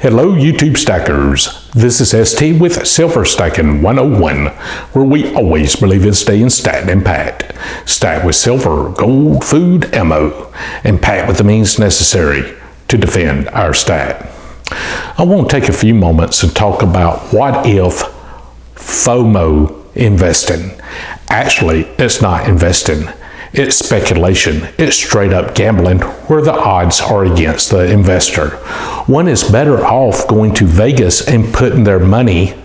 Hello YouTube stackers, this is ST with Silver Stacking 101, where we always believe in staying stacked and packed. Stacked with silver, gold, food, ammo, and packed with the means necessary to defend our stack. I want to take a few moments and talk about what if FOMO investing. Actually, it's not investing. It's speculation. It's straight up gambling where the odds are against the investor. One is better off going to Vegas and putting their money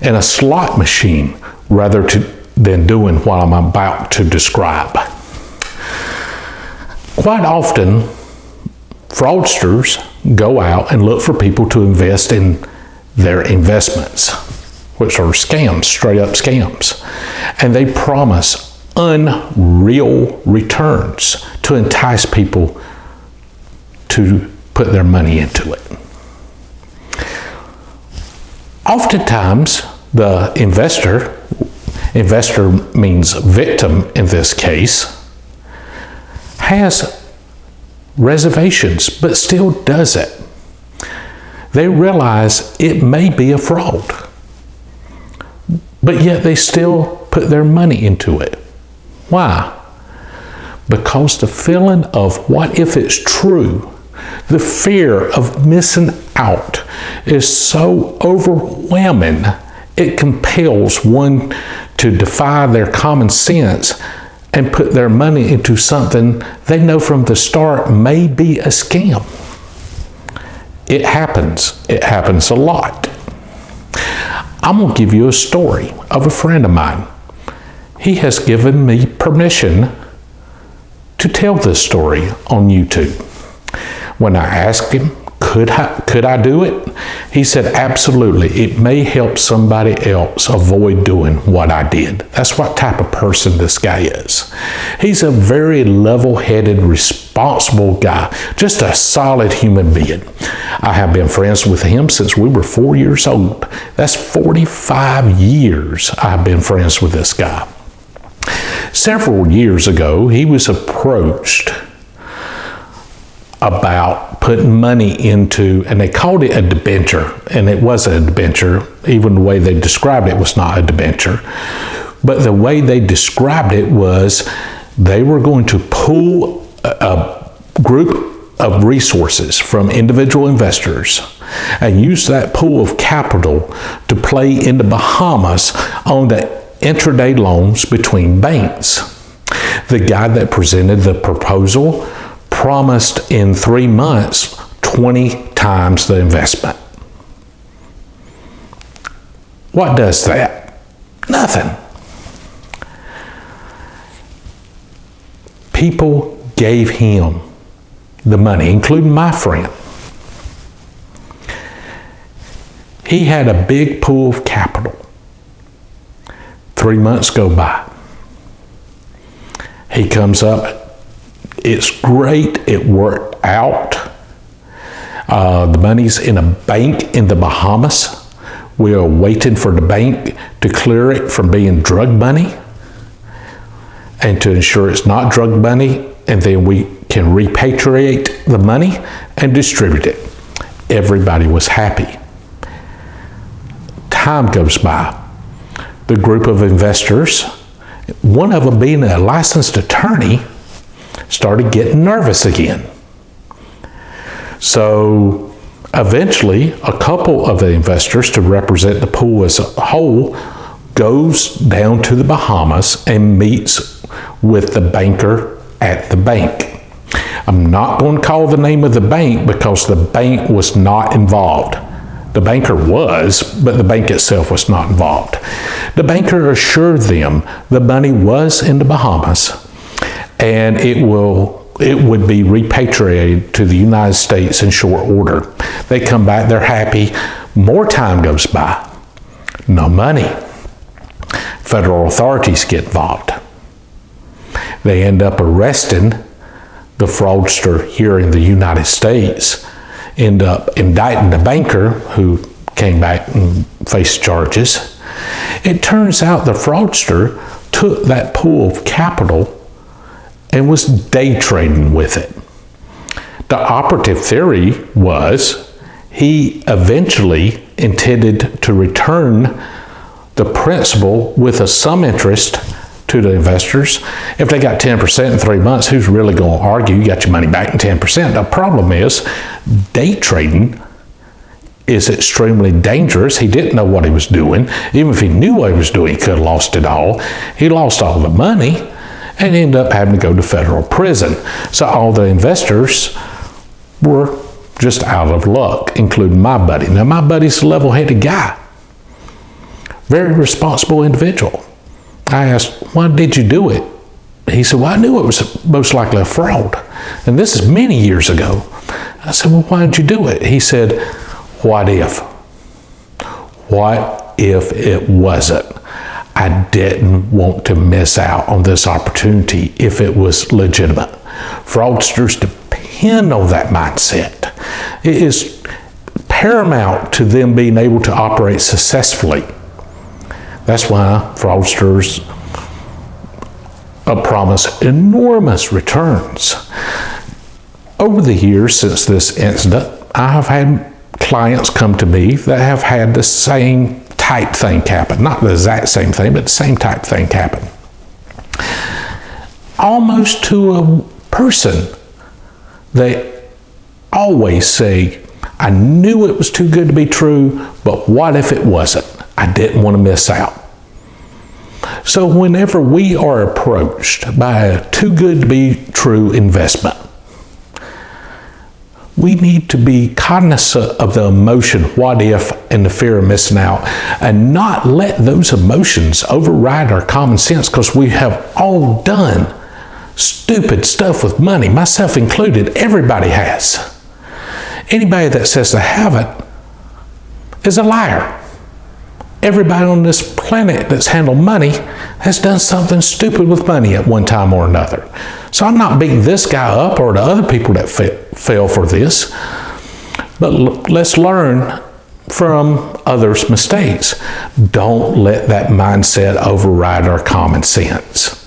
in a slot machine rather than doing what I'm about to describe. Quite often, fraudsters go out and look for people to invest in their investments, which are scams, straight up scams. And they promise unreal returns to entice people to put their money into it. Oftentimes, the investor means victim in this case, has reservations but still does it. They realize it may be a fraud, but yet they still put their money into it. Why? Because the feeling of what if it's true, the fear of missing out is so overwhelming, it compels one to defy their common sense and put their money into something they know from the start may be a scam. It happens. It happens a lot. I'm going to give you a story of a friend of mine. He has given me permission to tell this story on YouTube. When I asked him, could I do it? He said, absolutely. It may help somebody else avoid doing what I did. That's what type of person this guy is. He's a very level-headed, responsible guy, just a solid human being. I have been friends with him since we were 4 years old. That's 45 years I've been friends with this guy. Several years ago, he was approached about putting money into, and they called it a debenture, and it wasn't a debenture. Even the way they described it was not a debenture. But the way they described it was they were going to pool a group of resources from individual investors and use that pool of capital to play in the Bahamas on the intraday loans between banks. The guy that presented the proposal promised in 3 months 20 times the investment. What does that? Nothing. People gave him the money, including my friend. He had a big pool of capital. 3 months go by. He comes up. It's great. It worked out. The money's in a bank in the Bahamas. We are waiting for the bank to clear it from being drug money and to ensure it's not drug money, and then we can repatriate the money and distribute it. Everybody was happy. Time goes by. The group of investors, one of them being a licensed attorney, started getting nervous again. So eventually, a couple of the investors to represent the pool as a whole goes down to the Bahamas and meets with the banker at the bank. I'm not going to call the name of the bank because the bank was not involved. The banker was, but the bank itself was not involved. The banker assured them the money was in the Bahamas and it would be repatriated to the United States in short order. They come back, they're happy. More time goes by. No money. Federal authorities get involved. They end up arresting the fraudster here in the United States, end up indicting the banker who came back and faced charges. It turns out the fraudster took that pool of capital and was day trading with it. The operative theory was he eventually intended to return the principal with a sum interest to the investors. If they got 10% in 3 months, who's really going to argue? You got your money back in 10%. The problem is, day trading is extremely dangerous. He didn't know what he was doing. Even if he knew what he was doing, he could have lost it all. He lost all the money and ended up having to go to federal prison. So all the investors were just out of luck, including my buddy. Now, my buddy's a level-headed guy, very responsible individual. I asked, why did you do it? He said, well, I knew it was most likely a fraud. And this is many years ago. I said, well, why did you do it? He said, what if? What if it wasn't? I didn't want to miss out on this opportunity if it was legitimate. Fraudsters depend on that mindset. It is paramount to them being able to operate successfully. That's why fraudsters promise enormous returns. Over the years since this incident, I have had clients come to me that have had the same type thing happen. Not the exact same thing, but the same type thing happen. Almost to a person. They always say, I knew it was too good to be true, but what if it wasn't? I didn't want to miss out. So whenever we are approached by a too good to be true investment, we need to be cognizant of the emotion, what if, and the fear of missing out, and not let those emotions override our common sense, because we have all done stupid stuff with money, myself included. Everybody has. Anybody that says they haven't is a liar. Everybody on this planet that's handled money has done something stupid with money at one time or another. So I'm not beating this guy up or the other people that fell for this, but let's learn from others' mistakes. Don't let that mindset override our common sense.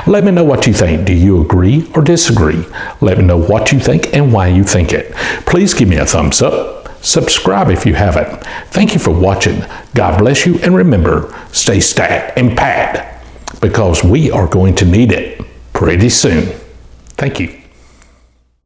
Let me know what you think. Do you agree or disagree? Let me know what you think and why you think it. Please give me a thumbs up. Subscribe if you haven't. Thank you for watching. God bless you, and remember, stay stat and pat, because we are going to need it pretty soon. Thank you.